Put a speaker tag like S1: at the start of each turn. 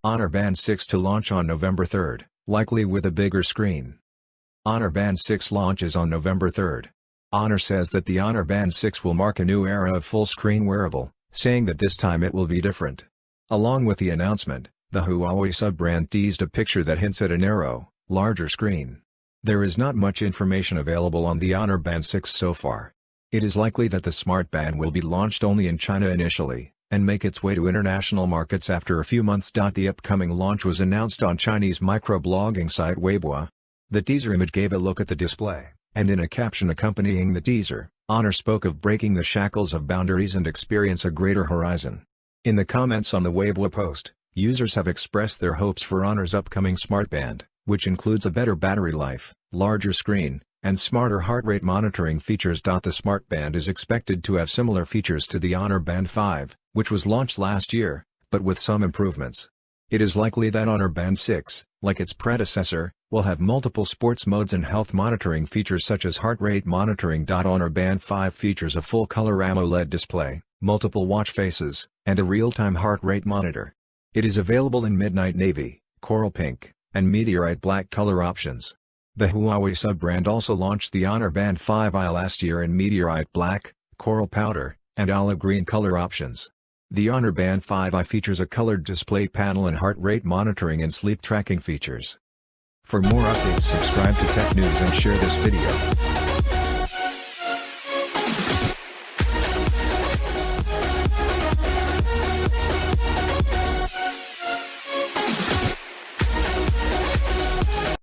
S1: Honor Band 6 to launch on November 3, likely with a bigger screen. Honor Band 6 launches on November 3. Honor says that the Honor Band 6 will mark a new era of full-screen wearable, saying that this time it will be different. Along with the announcement, the Huawei sub-brand teased a picture that hints at a narrow, larger screen. There is not much information available on the Honor Band 6 so far. It is likely that the Smart Band will be launched only in China initially, and make its way to international markets after a few months. The upcoming launch was announced on Chinese microblogging site Weibo. The teaser image gave a look at the display, and in a caption accompanying the teaser, Honor spoke of breaking the shackles of boundaries and experience a greater horizon. In the comments on the Weibo post, users have expressed their hopes for Honor's upcoming Smart Band, which includes a better battery life, larger screen, and smarter heart rate monitoring features. The Smart Band is expected to have similar features to the Honor Band 5, which was launched last year, but with some improvements. It is likely that Honor Band 6, like its predecessor, will have multiple sports modes and health monitoring features such as heart rate monitoring. Honor Band 5 features a full-color AMOLED display, multiple watch faces, and a real-time heart rate monitor. It is available in midnight navy, coral pink, and meteorite black color options. The Huawei sub-brand also launched the Honor Band 5i last year in meteorite black, coral powder, and olive green color options. The Honor Band 5i features a colored display panel and heart rate monitoring and sleep tracking features. For more updates, subscribe to Tech News and share this video.